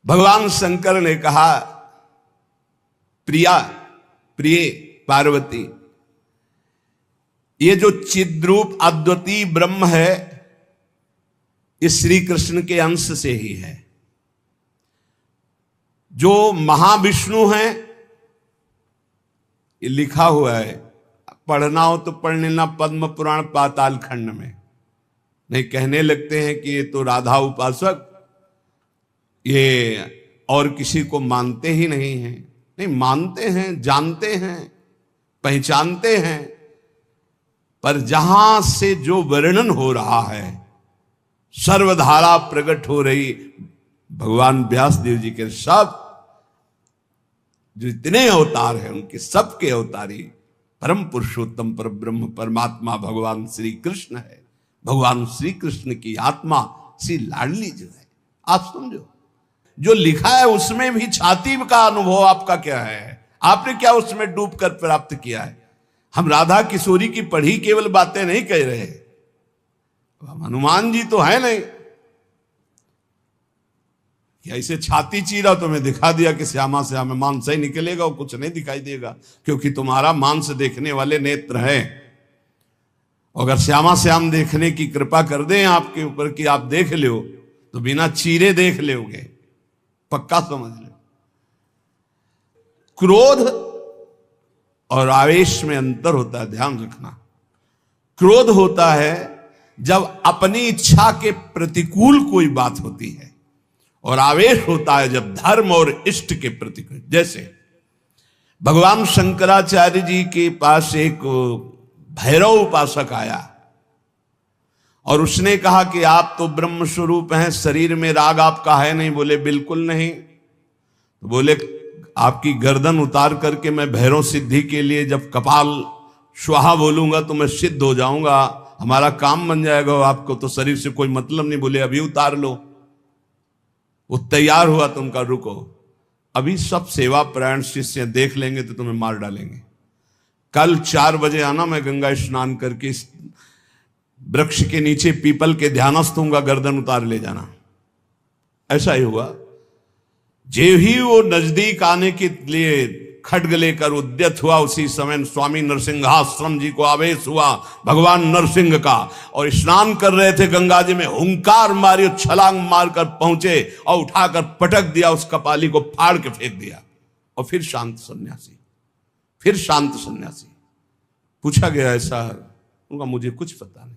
भगवान शंकर ने कहा, प्रिया, प्रिय पार्वती, ये जो चिद्रूप अद्वितीय ब्रह्म है, ये श्री कृष्ण के अंश से ही है। जो महाविष्णु हैं, ये लिखा हुआ है, पढ़ना हो तो पढ़ लेना पद्म पुराण पाताल खंड में। नहीं कहने लगते हैं कि ये तो राधा उपासक, ये और किसी को मानते ही नहीं हैं। नहीं, मानते हैं, जानते हैं, पहचानते हैं, पर जहां से जो वर्णन हो रहा है, सर्वधारा प्रकट हो रही भगवान व्यासदेव जी के सब जो इतने अवतार हैं, उनके सबके अवतारी परम पुरुषोत्तम पर ब्रह्म परमात्मा भगवान श्री कृष्ण है। भगवान श्री कृष्ण की आत्मा श्री लाडली जो है, आप समझो, जो लिखा है उसमें भी छाती का अनुभव आपका क्या है? आपने क्या उसमें डूब कर प्राप्त किया है? हम राधा किशोरी की पढ़ी केवल बातें नहीं कह रहे, हम हनुमान जी तो है नहीं कि ऐसे छाती चीरा तो मैं दिखा दिया कि श्यामा श्याम मांस ही निकलेगा और कुछ नहीं दिखाई देगा, क्योंकि तुम्हारा मांस देखने वाले नेत्र हैं। अगर श्यामा श्याम देखने की कृपा कर दें आपके ऊपर कि आप देख लो, तो बिना चीरे देख लोगे, पक्का समझ लो। क्रोध और आवेश में अंतर होता है, ध्यान रखना। क्रोध होता है जब अपनी इच्छा के प्रतिकूल कोई बात होती है, और आवेश होता है जब धर्म और इष्ट के प्रतिकूल। जैसे भगवान शंकराचार्य जी के पास एक भैरव उपासक आया और उसने कहा कि आप तो ब्रह्म स्वरूप हैं, शरीर में राग आपका है नहीं? बोले बिल्कुल नहीं। तो बोले आपकी गर्दन उतार करके मैं भैरव सिद्धि के लिए जब कपाल स्वाहा बोलूंगा तो मैं सिद्ध हो जाऊंगा, हमारा काम बन जाएगा, आपको तो शरीर से कोई मतलब नहीं। बोले अभी उतार लो। वो तैयार हुआ तो उनका रुको, अभी सब सेवा परायण शिष्य देख लेंगे तो तुम्हें मार डालेंगे। कल 4 बजे आना, मैं गंगा स्नान करके वृक्ष के नीचे पीपल के ध्यानस्थ हूंगा, गर्दन उतार ले जाना। ऐसा ही हुआ। जे ही वो नजदीक आने के लिए खड्ग लेकर उद्यत हुआ, उसी समय स्वामी नरसिंहाश्रम जी को आवेश हुआ भगवान नरसिंह का, और स्नान कर रहे थे गंगा जी में, हुंकार मारी, छलांग मारकर पहुंचे और उठाकर पटक दिया, उस कपाली को फाड़ के फेंक दिया। और फिर शांत सन्यासी, फिर शांत सन्यासी। पूछा गया ऐसा? उनका मुझे कुछ पता नहीं।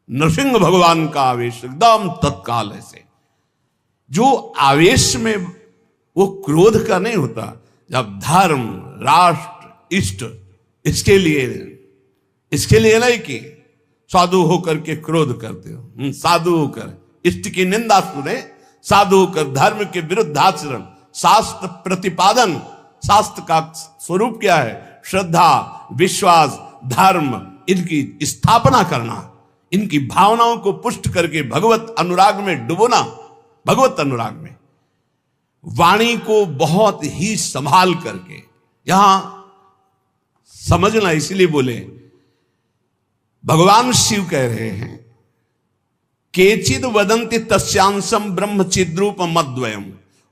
नरसिंह भगवान का आवेश एकदम तत्काल ऐसे, जो आवेश में वो क्रोध का नहीं होता। जब धर्म, राष्ट्र, इष्ट, इसके लिए नहीं कि साधु होकर के क्रोध करते हो। साधु होकर इष्ट की निंदा सुने, साधु होकर धर्म के विरुद्ध आचरण, शास्त्र प्रतिपादन। शास्त्र का स्वरूप क्या है? श्रद्धा, विश्वास, धर्म, इनकी स्थापना करना, इनकी भावनाओं को पुष्ट करके भगवत अनुराग में डुबोना। भगवत अनुराग में वाणी को बहुत ही संभाल करके, यहां समझना, इसलिए बोले भगवान शिव कह रहे हैं, केचिद वदंति तस्यांशम ब्रह्म चिद्रूप मद्वयम।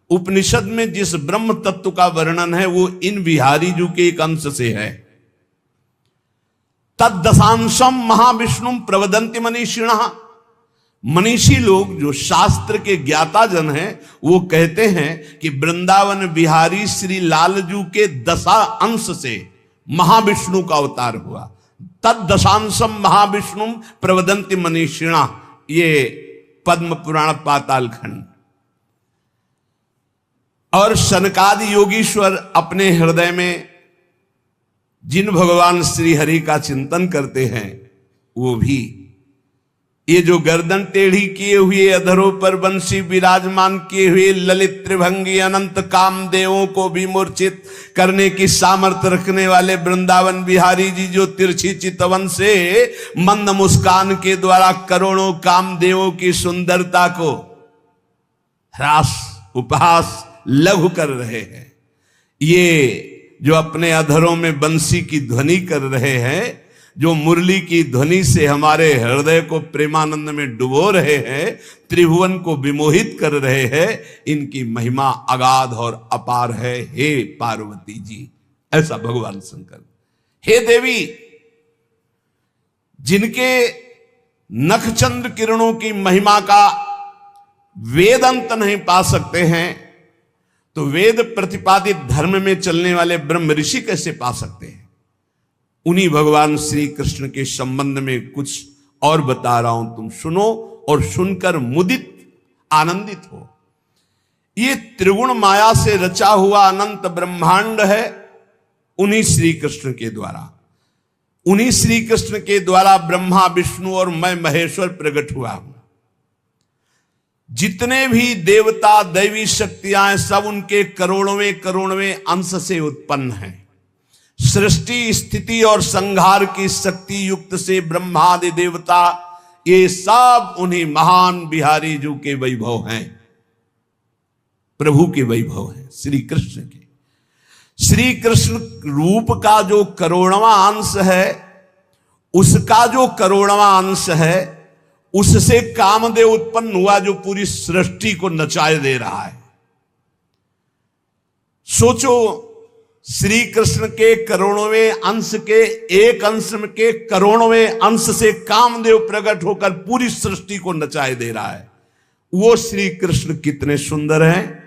उपनिषद में जिस ब्रह्म तत्व का वर्णन है वो इन विहारी जी के एक अंश से है। तद्दशांशम महाविष्णु प्रवदंति मनीषिणः। मनीषी लोग जो शास्त्र के ज्ञाता जन हैं, वो कहते हैं कि वृंदावन बिहारी श्री लालजू के 10 अंश से महाविष्णु का अवतार हुआ। तद्दशांशम महाविष्णु प्रवदंति मनीषिणः, ये पद्म पुराण पाताल खंड। और सनकादि योगीश्वर अपने हृदय में जिन भगवान श्री हरि का चिंतन करते हैं, वो भी ये जो गर्दन टेढ़ी किए हुए, अधरों पर बंसी विराजमान किए हुए, ललित त्रिभंगी अनंत कामदेवों को भी मूर्छित करने की सामर्थ्य रखने वाले वृंदावन बिहारी जी, जो तिरछी चितवन से मंद मुस्कान के द्वारा करोड़ों कामदेवों की सुंदरता को ह्रास, उपहास, लघु कर रहे हैं, ये जो अपने अधरों में बंसी की ध्वनि कर रहे हैं, जो मुरली की ध्वनि से हमारे हृदय को प्रेमानंद में डुबो रहे हैं, त्रिभुवन को विमोहित कर रहे हैं, इनकी महिमा अगाध और अपार है। हे पार्वती जी, ऐसा भगवान शंकर। हे देवी, जिनके नखचंद्र किरणों की महिमा का वेद अंत नहीं पा सकते हैं, तो वेद प्रतिपादित धर्म में चलने वाले ब्रह्म ऋषि कैसे पा सकते हैं? उन्हीं भगवान श्री कृष्ण के संबंध में कुछ और बता रहा हूं, तुम सुनो और सुनकर मुदित आनंदित हो। ये त्रिगुण माया से रचा हुआ अनंत ब्रह्मांड है, उन्हीं श्री कृष्ण के द्वारा, उन्हीं श्री कृष्ण के द्वारा ब्रह्मा विष्णु और मैं महेश्वर प्रकट हुआ हूं। जितने भी देवता दैवी शक्तियां हैं, सब उनके करोड़वें करोड़वें अंश से उत्पन्न हैं। सृष्टि स्थिति और संहार की शक्ति युक्त से ब्रह्मादि देवता, ये सब उन्हीं महान बिहारी जी के वैभव हैं, प्रभु के वैभव हैं, श्री कृष्ण के। श्री कृष्ण रूप का जो करोड़वां अंश है, उसका जो करोड़वां अंश है, उससे कामदेव उत्पन्न हुआ, जो पूरी सृष्टि को नचाए दे रहा है। सोचो, श्री कृष्ण के करोड़वें अंश के एक अंश के करोड़वें अंश से कामदेव प्रकट होकर पूरी सृष्टि को नचाए दे रहा है। वो श्री कृष्ण कितने सुंदर हैं।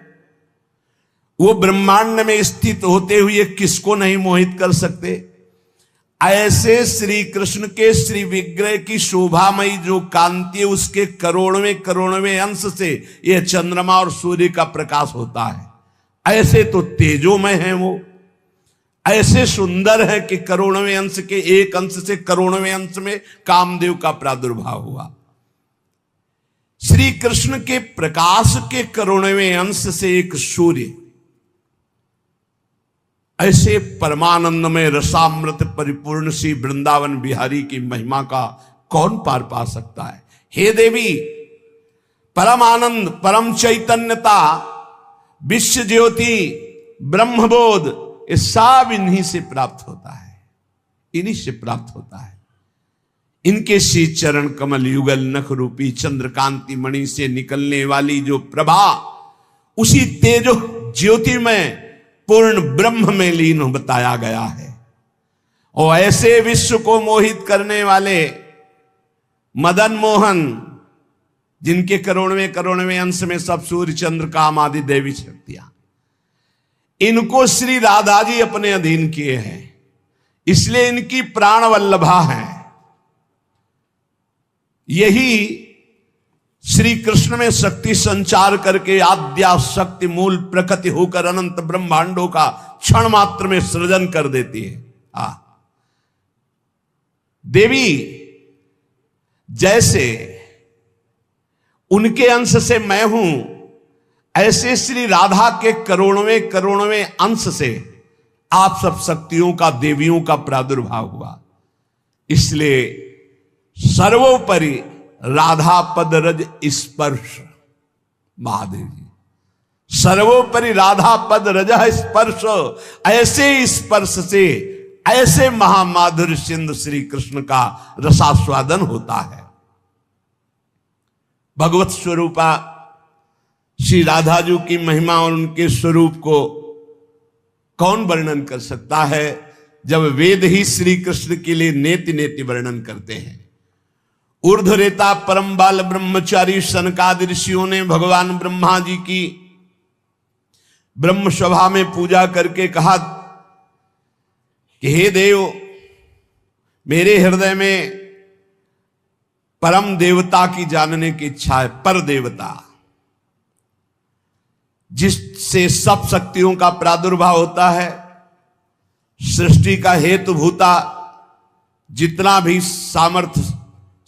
वो ब्रह्मांड में स्थित होते हुए किसको नहीं मोहित कर सकते। ऐसे श्री कृष्ण के श्री विग्रह की शोभामयी जो कांति है, उसके करोड़वें करोड़वें अंश से यह चंद्रमा और सूर्य का प्रकाश होता है। ऐसे तो तेजोमय हैं वो, ऐसे सुंदर है कि करोड़वें अंश के एक अंश से करोड़वें अंश में कामदेव का प्रादुर्भाव हुआ। श्री कृष्ण के प्रकाश के करोड़वें अंश से एक सूर्य, ऐसे परमानंद में रसामृत परिपूर्ण श्री वृंदावन बिहारी की महिमा का कौन पार पा सकता है। हे देवी, परम आनंद, परम चैतन्यता, विश्व ज्योति, ब्रह्मबोध, ये सब इन्हीं से प्राप्त होता है, इन्हीं से प्राप्त होता है। इनके श्री चरण कमल युगल नख रूपी चंद्रकांति मणि से निकलने वाली जो प्रभा, उसी तेजो ज्योति में पूर्ण ब्रह्म में लीन बताया गया है। और ऐसे विश्व को मोहित करने वाले मदन मोहन, जिनके करोड़वें करोड़वें अंश में सब सूर्य चंद्र काम आदि देवी शक्तियां, इनको श्री राधा जी अपने अधीन किए हैं, इसलिए इनकी प्राण वल्लभा है। यही श्री कृष्ण में शक्ति संचार करके आद्या शक्ति मूल प्रकृति होकर अनंत ब्रह्मांडों का क्षण मात्र में सृजन कर देती है। देवी जैसे उनके अंश से मैं हूं, ऐसे श्री राधा के करोड़वें करोड़वें अंश से आप सब शक्तियों का, देवियों का प्रादुर्भाव हुआ। इसलिए सर्वोपरि राधा पद रज स्पर्श, महादेव जी, सर्वोपरि राधा पद रज स्पर्श, ऐसे स्पर्श से ऐसे महामाधुर्य सिंधु श्री कृष्ण का रसास्वादन होता है। भगवत स्वरूपा श्री राधा जी की महिमा और उनके स्वरूप को कौन वर्णन कर सकता है, जब वेद ही श्री कृष्ण के लिए नेति नेति वर्णन करते हैं। ऊर्ध्वरेता परम बाल ब्रह्मचारी सनकादि ऋषियों ने भगवान ब्रह्मा जी की ब्रह्म सभा में पूजा करके कहा कि हे देव, मेरे हृदय में परम देवता की जानने की इच्छा है। पर देवता, जिससे सब शक्तियों का प्रादुर्भाव होता है, सृष्टि का हेतु भूता जितना भी सामर्थ्य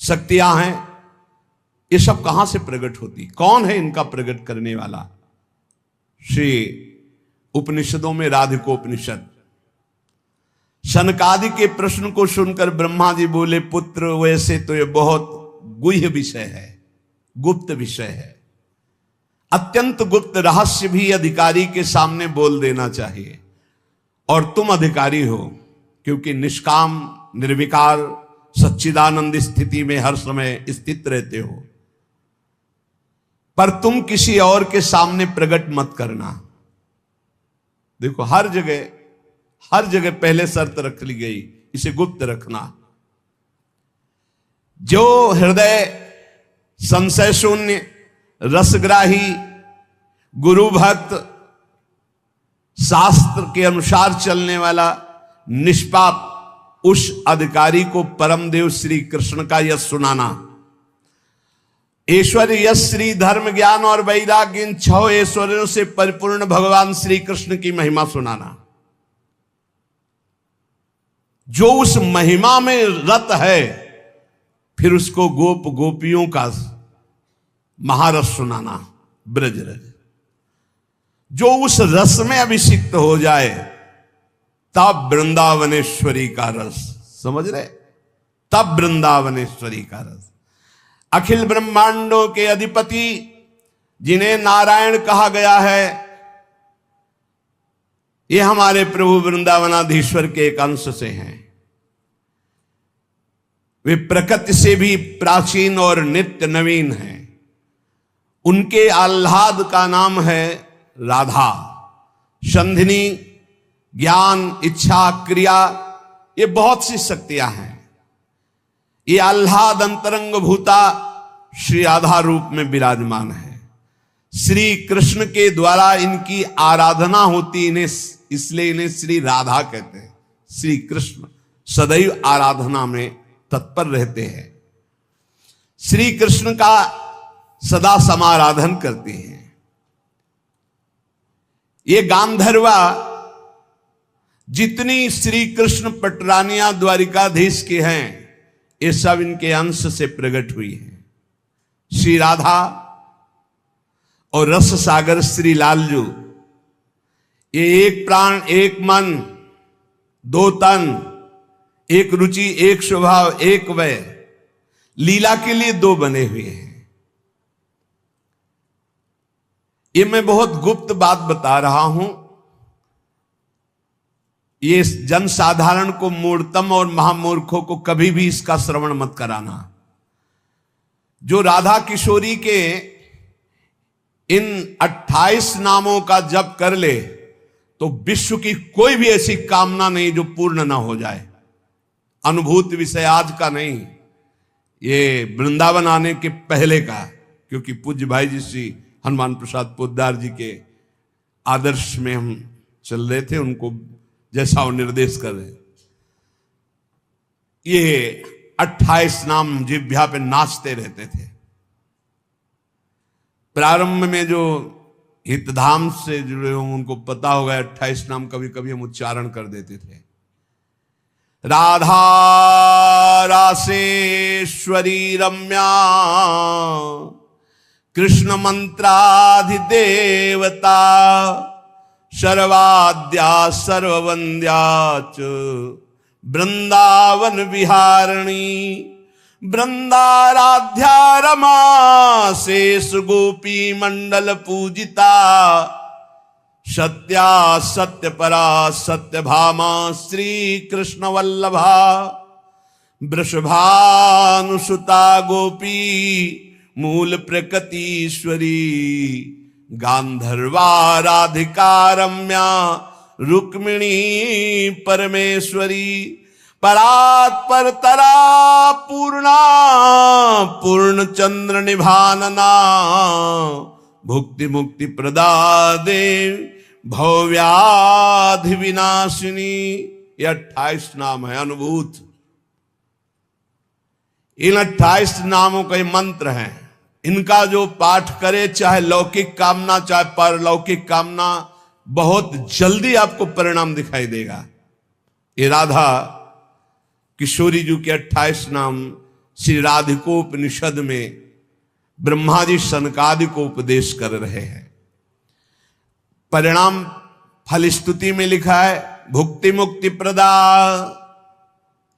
शक्तियां हैं, ये सब कहां से प्रकट होती, कौन है इनका प्रकट करने वाला। श्री उपनिषदों में राधिकोपनिषद, सनकादि के प्रश्न को सुनकर ब्रह्मा जी बोले, पुत्र वैसे तो ये बहुत गुह्य विषय है, गुप्त विषय है, अत्यंत गुप्त रहस्य भी अधिकारी के सामने बोल देना चाहिए, और तुम अधिकारी हो, क्योंकि निष्काम निर्विकार सच्चिदानंद स्थिति में हर समय स्थित रहते हो, पर तुम किसी और के सामने प्रकट मत करना। देखो हर जगह पहले शर्त रख ली गई, इसे गुप्त रखना। जो हृदय संशय शून्य, रसग्राही, गुरु भक्त, शास्त्र के अनुसार चलने वाला, निष्पाप, उस अधिकारी को परम देव श्री कृष्ण का यश सुनाना। ऐश्वर्य, यश, श्री, धर्म, ज्ञान और वैराग्य, इन 6 ऐश्वर्यों से परिपूर्ण भगवान श्री कृष्ण की महिमा सुनाना। जो उस महिमा में रत है, फिर उसको गोप गोपियों का महारस सुनाना, ब्रज रज। जो उस रस में अभिषिक्त हो जाए, तब वृंदावनेश्वरी का रस, समझ रहे, तब वृंदावनेश्वरी का रस। अखिल ब्रह्मांडों के अधिपति जिन्हें नारायण कहा गया है, ये हमारे प्रभु वृंदावनाधीश्वर के एक अंश से हैं। वे प्रकृति से भी प्राचीन और नित्य नवीन हैं। उनके आह्लाद का नाम है राधा। संधिनी, ज्ञान, इच्छा, क्रिया, ये बहुत सी शक्तियां हैं। ये आह्लाद अंतरंग भूता श्री राधा रूप में विराजमान है। श्री कृष्ण के द्वारा इनकी आराधना होती, इन्हें इसलिए इन्हें श्री राधा कहते हैं। श्री कृष्ण सदैव आराधना में तत्पर रहते हैं। श्री कृष्ण का सदा समाराधन करते हैं। ये गांधर्वा जितनी श्री कृष्ण पटरानिया द्वारिकाधीश की हैं, ये सब इनके अंश से प्रकट हुई हैं। श्री राधा और रस सागर श्री लालजू, ये एक प्राण, एक मन, 2 तन, एक रुचि, एक स्वभाव, एक वय, लीला के लिए 2 बने हुए हैं। ये मैं बहुत गुप्त बात बता रहा हूं। ये जनसाधारण को, मूर्तम और महामूर्खों को कभी भी इसका श्रवण मत कराना। जो राधा किशोरी के इन 28 नामों का जप कर ले, तो विश्व की कोई भी ऐसी कामना नहीं जो पूर्ण ना हो जाए। अनुभूति विषय आज का नहीं, ये वृंदावन आने के पहले का, क्योंकि पूज्य भाई जी श्री हनुमान प्रसाद पोद्दार जी के आदर्श में हम चल रहे थे, उनको जैसा वो निर्देश कर रहे। ये 28 नाम जिह्वा पे नाचते रहते थे। प्रारंभ में जो हितधाम से जुड़े हों उनको पता होगा, 28 नाम कभी कभी हम उच्चारण कर देते थे। राधा रासेश्वरी रम्या, कृष्ण मंत्राधिदेवता, सर्वाद्या सर्ववंद्या च वृंदावन विहारिणी, वृंदाराध्या रमा शेष गोपी मंडल पूजिता, सत्या सत्य परा सत्य भामा श्री कृष्ण वल्लभा, वृषभानुसुता गोपी मूल प्रकृतीश्वरी, गांधर्वा राधिका रम्या रुक्मिणी परमेश्वरी, परात्पर तरा पूर्णा पूर्ण चंद्र निभानना, भुक्ति मुक्ति प्रदा देव भव्याधि विनाशिनी। ये 28 नाम है अनुभूत। इन 28 नामों का मंत्र है। इनका जो पाठ करे, चाहे लौकिक कामना चाहे परलौकिक कामना, बहुत जल्दी आपको परिणाम दिखाई देगा। ये राधा किशोरी जी के 28 नाम श्री राधिकोपनिषद में ब्रह्मा जी सनकादि को उपदेश कर रहे हैं। परिणाम फल स्तुति में लिखा है, भुक्ति मुक्ति प्रदा।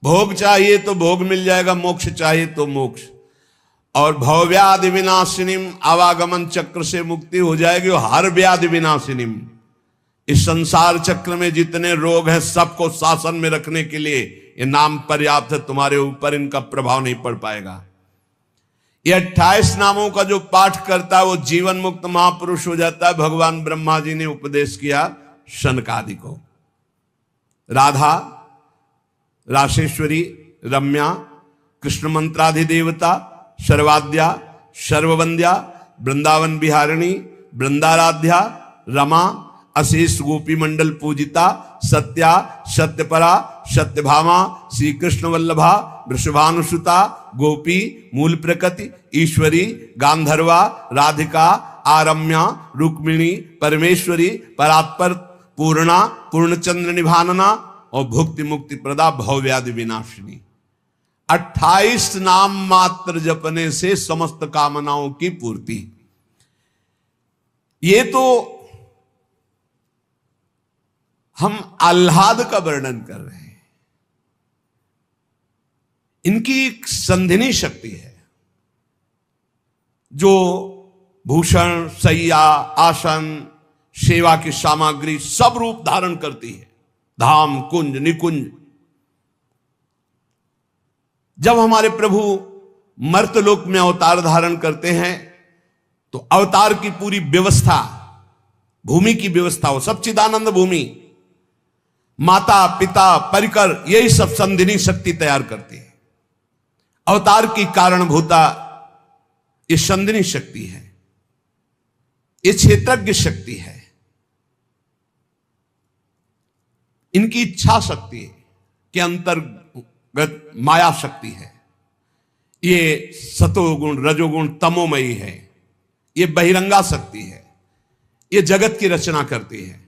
भोग चाहिए तो भोग मिल जाएगा, मोक्ष चाहिए तो मोक्ष। और भवव्याधि विनाशिनीम, आवागमन चक्र से मुक्ति हो जाएगी। और हर व्याधि विनाशिनीम, इस संसार चक्र में जितने रोग हैं सबको शासन में रखने के लिए ये नाम पर्याप्त है तुम्हारे ऊपर, इनका प्रभाव नहीं पड़ पाएगा। ये 28 नामों का जो पाठ करता है वो जीवन मुक्त महापुरुष हो जाता है। भगवान ब्रह्मा जी ने उपदेश किया शनकादि को। राधा, राशेश्वरी, रम्या, कृष्ण मंत्राधिदेवता, सर्वाद्या, सर्ववंद्या, वृंदावन बिहारिणी, वृंदाराध्या, रमा, अशेष गोपी मंडल पूजिता, सत्या, सत्यपरा, सत्यभामा, श्री कृष्ण वल्लभा, वृषभानुसुता, गोपी, मूल प्रकृति, ईश्वरी, गांधर्वा, राधिका, आरम्या, रुक्मिणी, परमेश्वरी, परात्पर, पूर्णा, पूर्णचंद्र निभानना और भुक्ति मुक्ति प्रदा, भवव्याधि विनाशिनी। 28 नाम मात्र जपने से समस्त कामनाओं की पूर्ति। ये तो हम आह्लाद का वर्णन कर रहे हैं। इनकी एक संधिनी शक्ति है जो भूषण, शैया, आसन, सेवा की सामग्री सब रूप धारण करती है। धाम, कुंज, निकुंज। जब हमारे प्रभु मर्तलोक में अवतार धारण करते हैं तो अवतार की पूरी व्यवस्था, भूमि की व्यवस्था हो, सच्चिदानंद भूमि, माता, पिता, परिकर, यही सब संधिनी शक्ति तैयार करती है। अवतार की कारणभूता ये संधिनी शक्ति है, ये क्षेत्रज्ञ शक्ति है, इनकी इच्छा शक्ति के अंतर्गत माया शक्ति है। ये सतोगुण, रजोगुण, तमोमयी है। ये बहिरंगा शक्ति है। ये जगत की रचना करती है।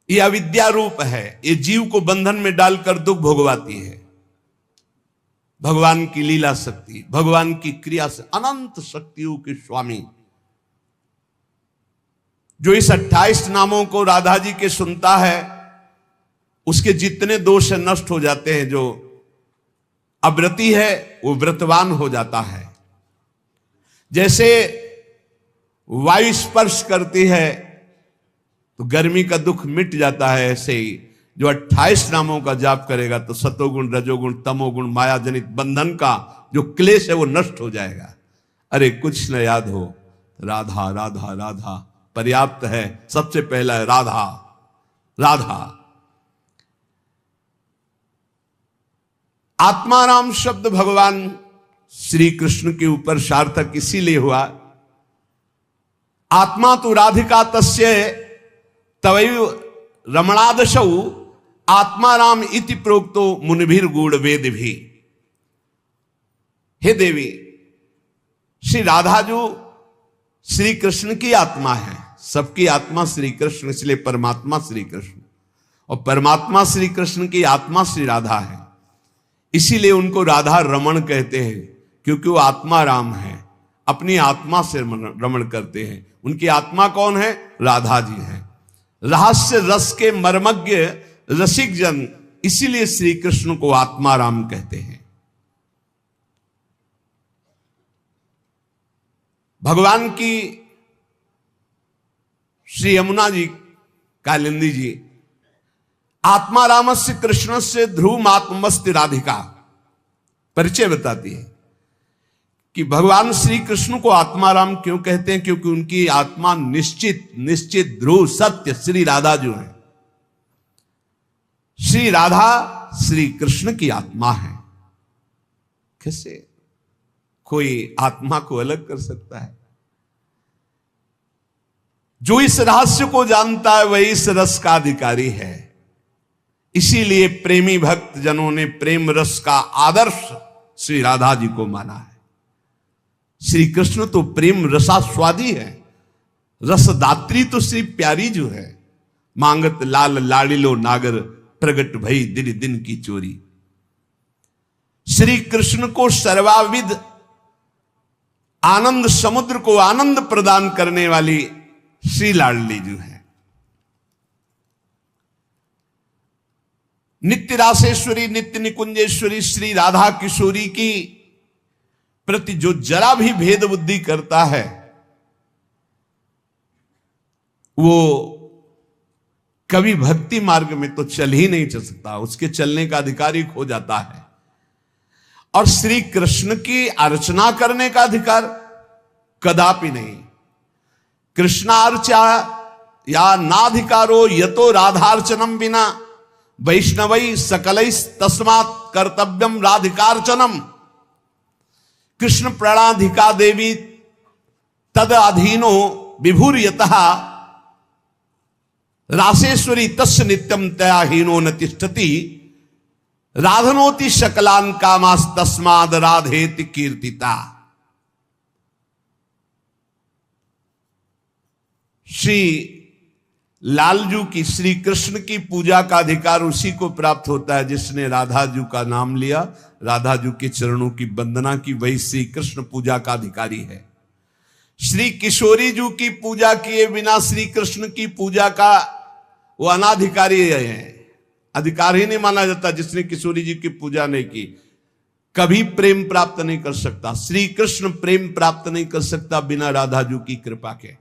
ये अविद्या रूप है। ये जीव को बंधन में डालकर दुख भोगवाती है। भगवान की लीला शक्ति, भगवान की क्रिया से अनंत शक्तियों के स्वामी जो इस 28 नामों को राधा जी के सुनता है, उसके जितने दोष नष्ट हो जाते हैं। जो अव्रती है वो व्रतवान हो जाता है। जैसे वायु स्पर्श करती है तो गर्मी का दुख मिट जाता है, ऐसे ही जो 28 नामों का जाप करेगा तो सतोगुण, रजोगुण, तमोगुण, माया जनित बंधन का जो क्लेश है वो नष्ट हो जाएगा। अरे कुछ न याद हो, राधा राधा राधा पर्याप्त है। सबसे पहला है राधा राधा। आत्माराम शब्द भगवान श्री कृष्ण के ऊपर सार्थक इसीलिए हुआ, आत्मा तो राधिका तस्य तवैव रमणादशौ आत्माराम इति प्रोक्तो मुनिभिर गूढ़ वेद भी। हे देवी, श्री राधा जो श्री कृष्ण की आत्मा है, सबकी आत्मा श्री कृष्ण, इसलिए परमात्मा श्री कृष्ण, और परमात्मा श्री कृष्ण की आत्मा श्री राधा है। इसीलिए उनको राधा रमण कहते हैं, क्योंकि वो आत्मा राम है, अपनी आत्मा से रमण करते हैं। उनकी आत्मा कौन है? राधा जी हैं। रहस्य रस के मर्मज्ञ रसिक जन, इसीलिए श्री कृष्ण को आत्मा राम कहते हैं। भगवान की श्री यमुना जी, कालिंदी जी, आत्मा रामस्य कृष्ण से ध्रुव आत्मस्ति राधिका परिचय बताती है कि भगवान श्री कृष्ण को आत्मा राम क्यों कहते हैं? क्योंकि उनकी आत्मा निश्चित निश्चित ध्रुव सत्य श्री राधा जो है। श्री राधा श्री कृष्ण की आत्मा है। कैसे कोई आत्मा को अलग कर सकता है? जो इस रहस्य को जानता है वही इस रस का अधिकारी है। इसीलिए प्रेमी भक्त जनों ने प्रेम रस का आदर्श श्री राधा जी को माना है। श्री कृष्ण तो प्रेम रसास्वादी है, रसदात्री तो श्री प्यारी जो है। मांगत लाल लाड़िलो नागर, प्रगट भई दिन दिन की चोरी। श्री कृष्ण को सर्वाविद आनंद समुद्र को आनंद प्रदान करने वाली श्री लाडली जो है। नित्य रासेश्वरी, नित्य निकुंजेश्वरी श्री राधा किशोरी की प्रति जो जरा भी भेद बुद्धि करता है वो कभी भक्ति मार्ग में तो चल ही नहीं चल सकता, उसके चलने का अधिकार ही खो जाता है। और श्री कृष्ण की अर्चना करने का अधिकार कदापि नहीं। कृष्णार्चा या नाधिकारो यतो राधार्चनम बिना वैष्णवई सकलई तस्मात् कर्तव्यम राधिकार्चनम। कृष्ण प्रणाधिका देवी तद अधीनो विभूर्यतः रासेश्वरी तस्य नित्यम तया हीनो न तिष्ठति राधनोति शकलान कामास तस्माद राधेति कीर्तिता। श्री लालजू की, श्री कृष्ण की पूजा का अधिकार उसी को प्राप्त होता है जिसने राधाजू का नाम लिया, राधाजू के चरणों की वंदना की, वही श्री कृष्ण पूजा का अधिकारी है। श्री किशोरी जू की पूजा किए बिना श्री कृष्ण की पूजा का वो अनाधिकारी है, अधिकार ही नहीं माना जाता। जिसने किशोरी जी की पूजा नहीं की कभी प्रेम प्राप्त नहीं कर सकता। श्री कृष्ण प्रेम प्राप्त नहीं कर सकता बिना राधाजू की कृपा के।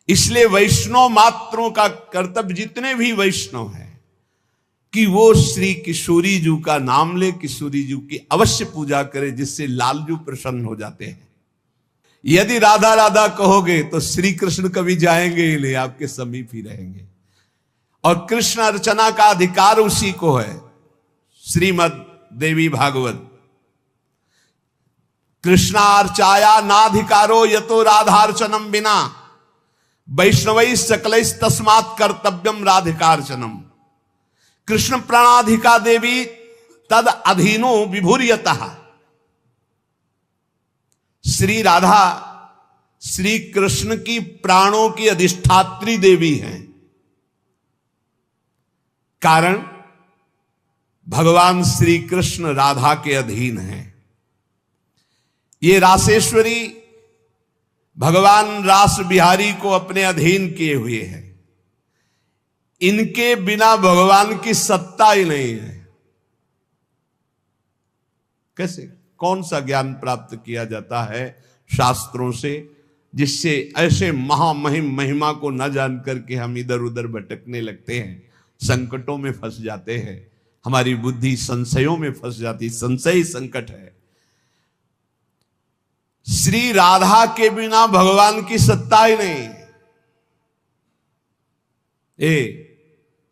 इसलिए वैष्णव मात्रों का कर्तव्य, जितने भी वैष्णव हैं, कि वो श्री किशोरी जू का नाम ले, किशोरी जू की अवश्य पूजा करे, जिससे लालजू प्रसन्न हो जाते हैं। यदि राधा राधा कहोगे तो श्री कृष्ण कभी जाएंगे ही नहीं, आपके समीप ही रहेंगे। और कृष्ण अर्चना का अधिकार उसी को है। श्रीमद देवी भागवत, कृष्णार्चाया नाधिकारो यतो राधार्चनम बिना वैष्णवई सकलई तस्मात् कर्तव्यम राधिकार्चनम। कृष्ण प्रणाधिका देवी तद अधीनो विभूर्यतः। श्री राधा श्री कृष्ण की प्राणों की अधिष्ठात्री देवी हैं। कारण भगवान श्री कृष्ण राधा के अधीन हैं। ये रासेश्वरी भगवान रास बिहारी को अपने अधीन किए हुए हैं। इनके बिना भगवान की सत्ता ही नहीं है। कैसे, कौन सा ज्ञान प्राप्त किया जाता है शास्त्रों से, जिससे ऐसे महामहिम महिमा को न जान करके हम इधर उधर भटकने लगते हैं, संकटों में फंस जाते हैं, हमारी बुद्धि संशयों में फंस जाती। संशय संकट है। श्री राधा के बिना भगवान की सत्ता ही नहीं।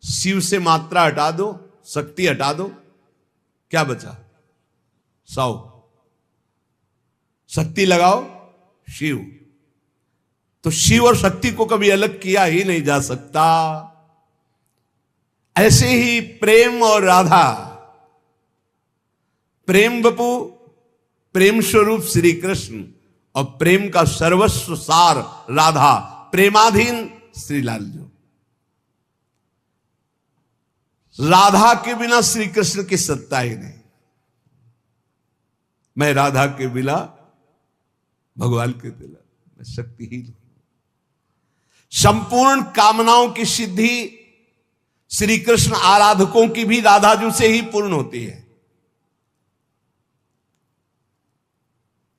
शिव से मात्रा हटा दो, शक्ति हटा दो, क्या बचा? 100। शक्ति लगाओ शिव। तो शिव और शक्ति को कभी अलग किया ही नहीं जा सकता। ऐसे ही प्रेम और राधा, प्रेम बपू, प्रेम स्वरूप श्री कृष्ण, और प्रेम का सर्वस्व सार राधा, प्रेमाधीन श्री लालजू। राधा के बिना श्री कृष्ण की सत्ता ही नहीं। मैं राधा के बिना भगवान के बिना मैं शक्तिहीन। संपूर्ण कामनाओं की सिद्धि श्री कृष्ण आराधकों की भी राधाजू से ही पूर्ण होती है।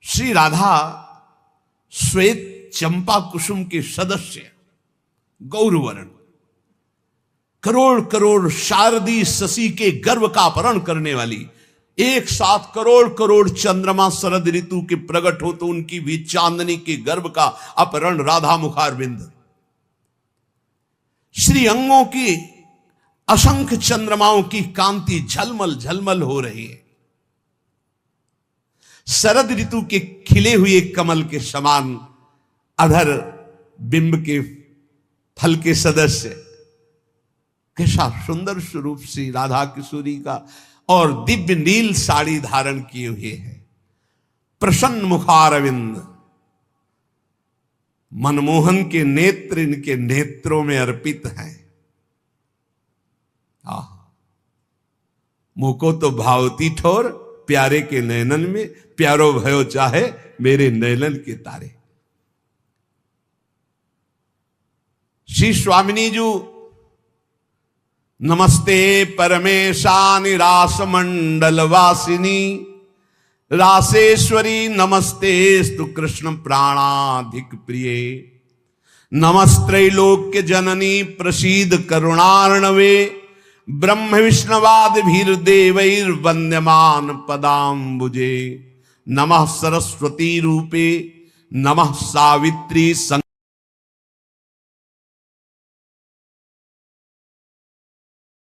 श्री राधा श्वेत चंपा कुसुम के सदस्य, गौरवर्ण, करोड़ करोड़ शारदी शशि के गर्भ का अपहरण करने वाली, एक साथ करोड़ करोड़ चंद्रमा शरद ऋतु के प्रकट हो तो उनकी भी चांदनी के गर्भ का अपहरण राधा मुखारविंद। श्री अंगों की असंख्य चंद्रमाओं की कांति झलमल झलमल हो रही है। शरद ऋतु के खिले हुए कमल के समान अधर बिंब के फल के सदस्य, कैसा सुंदर स्वरूप श्री राधा किशोरी का, और दिव्य नील साड़ी धारण किए हुए है। प्रसन्न मुखारविंद, मनमोहन के नेत्र इनके नेत्रों में अर्पित हैं। मुको तो भावती ठोर प्यारे के नयनन में, प्यारो भयो चाहे मेरे नयनन के तारे। श्री स्वामिनी जू, नमस्ते परमेशानि रास मंडल वासिनी, रासेश्वरी नमस्ते स्तु कृष्ण प्राणाधिक प्रिय। नमस्त्रैलोक्य जननी प्रसीद करुणार्णवे, ब्रह्म विष्णवाद भीर देवैर वंद्यमान पदाम्बुजे। नमः सरस्वती रूपे, नमः सावित्री